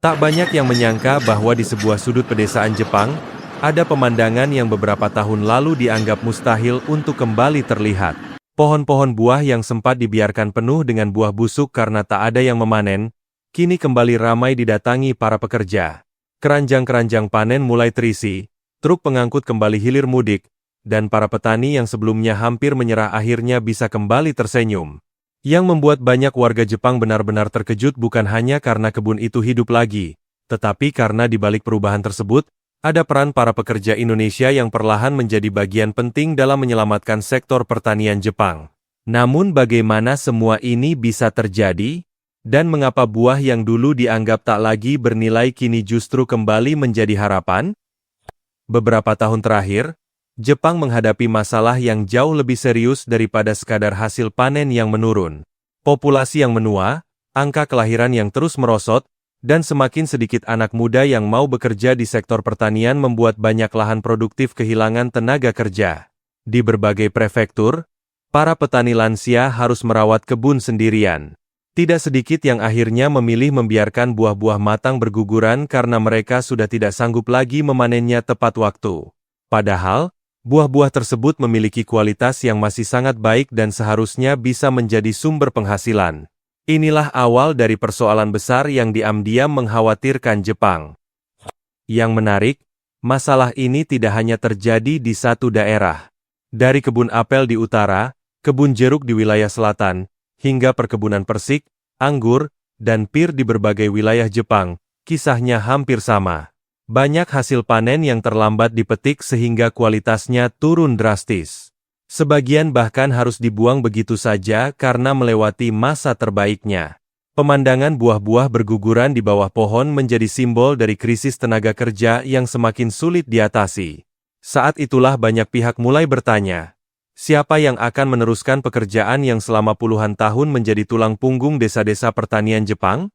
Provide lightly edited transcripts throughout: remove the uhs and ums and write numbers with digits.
Tak banyak yang menyangka bahwa di sebuah sudut pedesaan Jepang, ada pemandangan yang beberapa tahun lalu dianggap mustahil untuk kembali terlihat. Pohon-pohon buah yang sempat dibiarkan penuh dengan buah busuk karena tak ada yang memanen, kini kembali ramai didatangi para pekerja. Keranjang-keranjang panen mulai terisi, truk pengangkut kembali hilir mudik, dan para petani yang sebelumnya hampir menyerah akhirnya bisa kembali tersenyum. Yang membuat banyak warga Jepang benar-benar terkejut bukan hanya karena kebun itu hidup lagi, tetapi karena di balik perubahan tersebut, ada peran para pekerja Indonesia yang perlahan menjadi bagian penting dalam menyelamatkan sektor pertanian Jepang. Namun bagaimana semua ini bisa terjadi? Dan mengapa buah yang dulu dianggap tak lagi bernilai kini justru kembali menjadi harapan? Beberapa tahun terakhir, Jepang menghadapi masalah yang jauh lebih serius daripada sekadar hasil panen yang menurun. Populasi yang menua, angka kelahiran yang terus merosot, dan semakin sedikit anak muda yang mau bekerja di sektor pertanian membuat banyak lahan produktif kehilangan tenaga kerja. Di berbagai prefektur, para petani lansia harus merawat kebun sendirian. Tidak sedikit yang akhirnya memilih membiarkan buah-buah matang berguguran karena mereka sudah tidak sanggup lagi memanennya tepat waktu. Padahal, buah-buah tersebut memiliki kualitas yang masih sangat baik dan seharusnya bisa menjadi sumber penghasilan. Inilah awal dari persoalan besar yang diam-diam mengkhawatirkan Jepang. Yang menarik, masalah ini tidak hanya terjadi di satu daerah. Dari kebun apel di utara, kebun jeruk di wilayah selatan, hingga perkebunan persik, anggur, dan pir di berbagai wilayah Jepang, kisahnya hampir sama. Banyak hasil panen yang terlambat dipetik sehingga kualitasnya turun drastis. Sebagian bahkan harus dibuang begitu saja karena melewati masa terbaiknya. Pemandangan buah-buah berguguran di bawah pohon menjadi simbol dari krisis tenaga kerja yang semakin sulit diatasi. Saat itulah banyak pihak mulai bertanya, siapa yang akan meneruskan pekerjaan yang selama puluhan tahun menjadi tulang punggung desa-desa pertanian Jepang?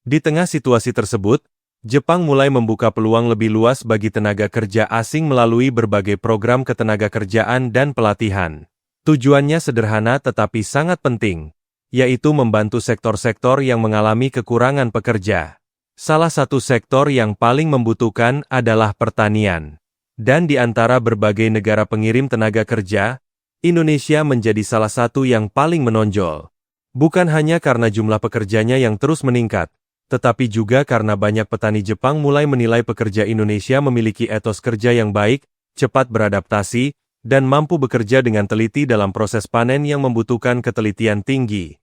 Di tengah situasi tersebut, Jepang mulai membuka peluang lebih luas bagi tenaga kerja asing melalui berbagai program ketenagakerjaan dan pelatihan. Tujuannya sederhana tetapi sangat penting, yaitu membantu sektor-sektor yang mengalami kekurangan pekerja. Salah satu sektor yang paling membutuhkan adalah pertanian. Dan di antara berbagai negara pengirim tenaga kerja, Indonesia menjadi salah satu yang paling menonjol. Bukan hanya karena jumlah pekerjanya yang terus meningkat, tetapi juga karena banyak petani Jepang mulai menilai pekerja Indonesia memiliki etos kerja yang baik, cepat beradaptasi, dan mampu bekerja dengan teliti dalam proses panen yang membutuhkan ketelitian tinggi.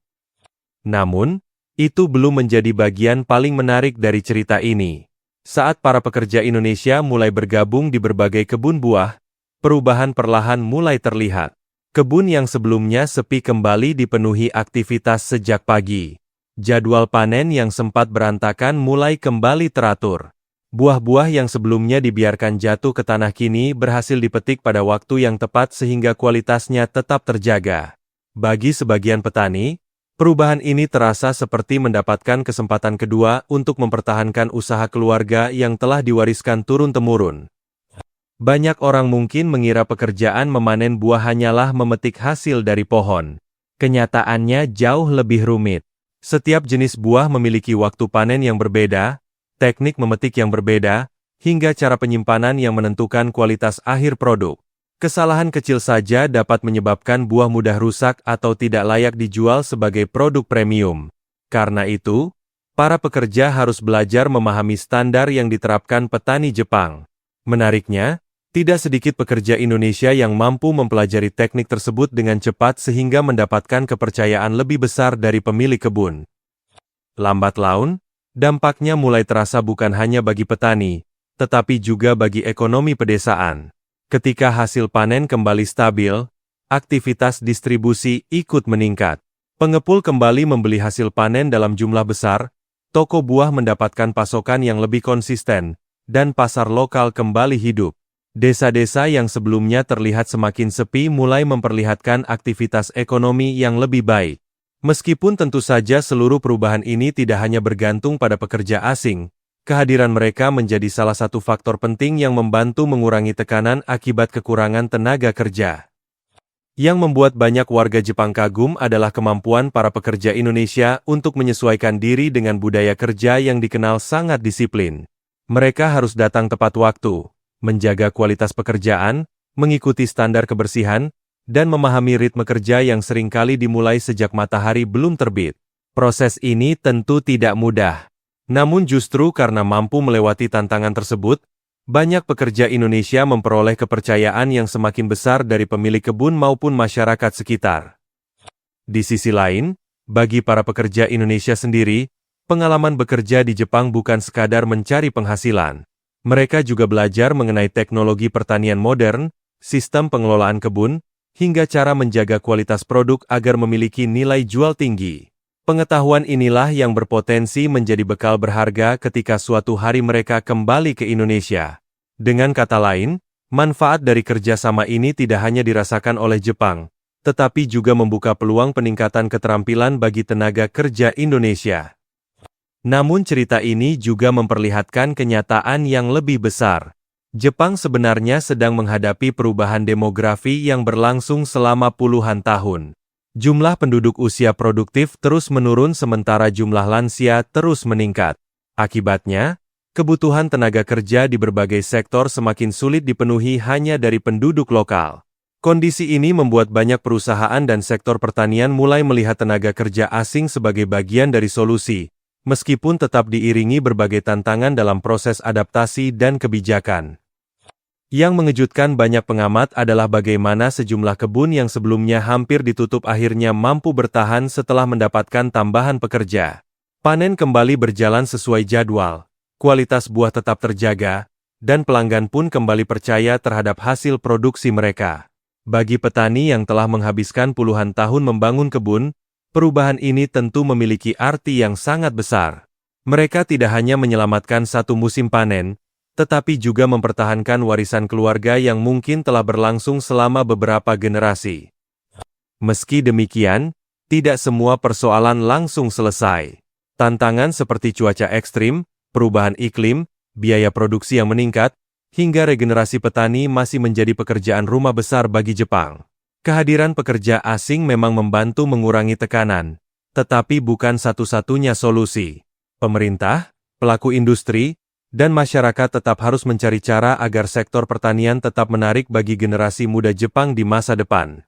Namun, itu belum menjadi bagian paling menarik dari cerita ini. Saat para pekerja Indonesia mulai bergabung di berbagai kebun buah, perubahan perlahan mulai terlihat. Kebun yang sebelumnya sepi kembali dipenuhi aktivitas sejak pagi. Jadwal panen yang sempat berantakan mulai kembali teratur. Buah-buah yang sebelumnya dibiarkan jatuh ke tanah kini berhasil dipetik pada waktu yang tepat sehingga kualitasnya tetap terjaga. Bagi sebagian petani, perubahan ini terasa seperti mendapatkan kesempatan kedua untuk mempertahankan usaha keluarga yang telah diwariskan turun-temurun. Banyak orang mungkin mengira pekerjaan memanen buah hanyalah memetik hasil dari pohon. Kenyataannya jauh lebih rumit. Setiap jenis buah memiliki waktu panen yang berbeda, teknik memetik yang berbeda, hingga cara penyimpanan yang menentukan kualitas akhir produk. Kesalahan kecil saja dapat menyebabkan buah mudah rusak atau tidak layak dijual sebagai produk premium. Karena itu, para pekerja harus belajar memahami standar yang diterapkan petani Jepang. Menariknya, tidak sedikit pekerja Indonesia yang mampu mempelajari teknik tersebut dengan cepat sehingga mendapatkan kepercayaan lebih besar dari pemilik kebun. Lambat laun, dampaknya mulai terasa bukan hanya bagi petani, tetapi juga bagi ekonomi pedesaan. Ketika hasil panen kembali stabil, aktivitas distribusi ikut meningkat. Pengepul kembali membeli hasil panen dalam jumlah besar, toko buah mendapatkan pasokan yang lebih konsisten, dan pasar lokal kembali hidup. Desa-desa yang sebelumnya terlihat semakin sepi mulai memperlihatkan aktivitas ekonomi yang lebih baik. Meskipun tentu saja seluruh perubahan ini tidak hanya bergantung pada pekerja asing, kehadiran mereka menjadi salah satu faktor penting yang membantu mengurangi tekanan akibat kekurangan tenaga kerja. Yang membuat banyak warga Jepang kagum adalah kemampuan para pekerja Indonesia untuk menyesuaikan diri dengan budaya kerja yang dikenal sangat disiplin. Mereka harus datang tepat waktu, menjaga kualitas pekerjaan, mengikuti standar kebersihan, dan memahami ritme kerja yang seringkali dimulai sejak matahari belum terbit. Proses ini tentu tidak mudah. Namun justru karena mampu melewati tantangan tersebut, banyak pekerja Indonesia memperoleh kepercayaan yang semakin besar dari pemilik kebun maupun masyarakat sekitar. Di sisi lain, bagi para pekerja Indonesia sendiri, pengalaman bekerja di Jepang bukan sekadar mencari penghasilan. Mereka juga belajar mengenai teknologi pertanian modern, sistem pengelolaan kebun, hingga cara menjaga kualitas produk agar memiliki nilai jual tinggi. Pengetahuan inilah yang berpotensi menjadi bekal berharga ketika suatu hari mereka kembali ke Indonesia. Dengan kata lain, manfaat dari kerjasama ini tidak hanya dirasakan oleh Jepang, tetapi juga membuka peluang peningkatan keterampilan bagi tenaga kerja Indonesia. Namun cerita ini juga memperlihatkan kenyataan yang lebih besar. Jepang sebenarnya sedang menghadapi perubahan demografi yang berlangsung selama puluhan tahun. Jumlah penduduk usia produktif terus menurun sementara jumlah lansia terus meningkat. Akibatnya, kebutuhan tenaga kerja di berbagai sektor semakin sulit dipenuhi hanya dari penduduk lokal. Kondisi ini membuat banyak perusahaan dan sektor pertanian mulai melihat tenaga kerja asing sebagai bagian dari solusi, meskipun tetap diiringi berbagai tantangan dalam proses adaptasi dan kebijakan. Yang mengejutkan banyak pengamat adalah bagaimana sejumlah kebun yang sebelumnya hampir ditutup akhirnya mampu bertahan setelah mendapatkan tambahan pekerja. Panen kembali berjalan sesuai jadwal, kualitas buah tetap terjaga, dan pelanggan pun kembali percaya terhadap hasil produksi mereka. Bagi petani yang telah menghabiskan puluhan tahun membangun kebun, perubahan ini tentu memiliki arti yang sangat besar. Mereka tidak hanya menyelamatkan satu musim panen, tetapi juga mempertahankan warisan keluarga yang mungkin telah berlangsung selama beberapa generasi. Meski demikian, tidak semua persoalan langsung selesai. Tantangan seperti cuaca ekstrim, perubahan iklim, biaya produksi yang meningkat, hingga regenerasi petani masih menjadi pekerjaan rumah besar bagi Jepang. Kehadiran pekerja asing memang membantu mengurangi tekanan, tetapi bukan satu-satunya solusi. Pemerintah, pelaku industri, dan masyarakat tetap harus mencari cara agar sektor pertanian tetap menarik bagi generasi muda Jepang di masa depan.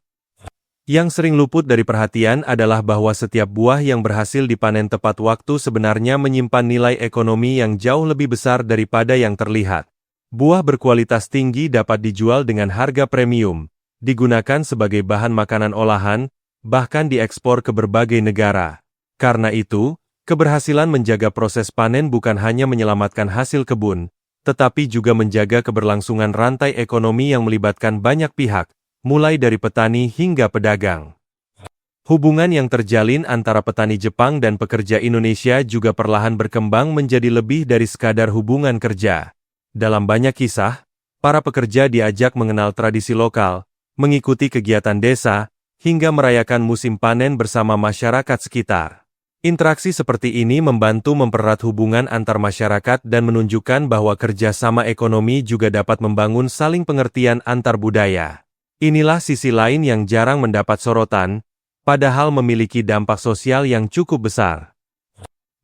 Yang sering luput dari perhatian adalah bahwa setiap buah yang berhasil dipanen tepat waktu sebenarnya menyimpan nilai ekonomi yang jauh lebih besar daripada yang terlihat. Buah berkualitas tinggi dapat dijual dengan harga premium, digunakan sebagai bahan makanan olahan, bahkan diekspor ke berbagai negara. Karena itu, keberhasilan menjaga proses panen bukan hanya menyelamatkan hasil kebun, tetapi juga menjaga keberlangsungan rantai ekonomi yang melibatkan banyak pihak, mulai dari petani hingga pedagang. Hubungan yang terjalin antara petani Jepang dan pekerja Indonesia juga perlahan berkembang menjadi lebih dari sekadar hubungan kerja. Dalam banyak kisah, para pekerja diajak mengenal tradisi lokal, mengikuti kegiatan desa, hingga merayakan musim panen bersama masyarakat sekitar. Interaksi seperti ini membantu mempererat hubungan antar masyarakat dan menunjukkan bahwa kerjasama ekonomi juga dapat membangun saling pengertian antar budaya. Inilah sisi lain yang jarang mendapat sorotan, padahal memiliki dampak sosial yang cukup besar.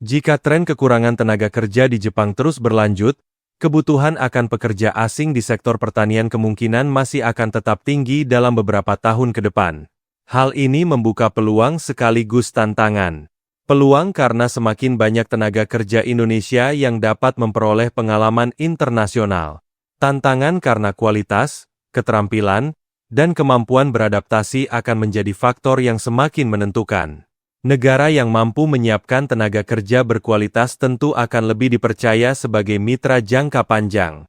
Jika tren kekurangan tenaga kerja di Jepang terus berlanjut, kebutuhan akan pekerja asing di sektor pertanian kemungkinan masih akan tetap tinggi dalam beberapa tahun ke depan. Hal ini membuka peluang sekaligus tantangan. Peluang karena semakin banyak tenaga kerja Indonesia yang dapat memperoleh pengalaman internasional. Tantangan karena kualitas, keterampilan, dan kemampuan beradaptasi akan menjadi faktor yang semakin menentukan. Negara yang mampu menyiapkan tenaga kerja berkualitas tentu akan lebih dipercaya sebagai mitra jangka panjang.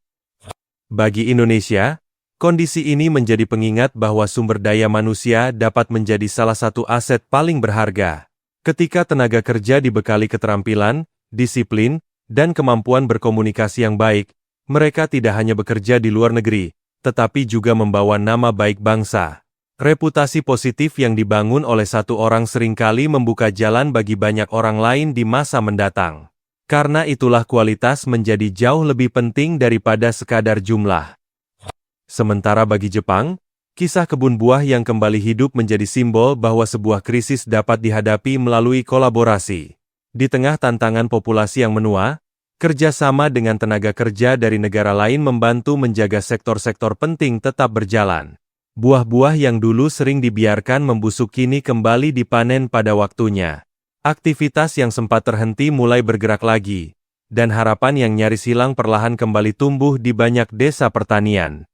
Bagi Indonesia, kondisi ini menjadi pengingat bahwa sumber daya manusia dapat menjadi salah satu aset paling berharga. Ketika tenaga kerja dibekali keterampilan, disiplin, dan kemampuan berkomunikasi yang baik, mereka tidak hanya bekerja di luar negeri, tetapi juga membawa nama baik bangsa. Reputasi positif yang dibangun oleh satu orang seringkali membuka jalan bagi banyak orang lain di masa mendatang. Karena itulah kualitas menjadi jauh lebih penting daripada sekadar jumlah. Sementara bagi Jepang, Kisah kebun buah yang kembali hidup menjadi simbol bahwa sebuah krisis dapat dihadapi melalui kolaborasi. Di tengah tantangan populasi yang menua, kerjasama dengan tenaga kerja dari negara lain membantu menjaga sektor-sektor penting tetap berjalan. Buah-buah yang dulu sering dibiarkan membusuk kini kembali dipanen pada waktunya. Aktivitas yang sempat terhenti mulai bergerak lagi, dan harapan yang nyaris hilang perlahan kembali tumbuh di banyak desa pertanian.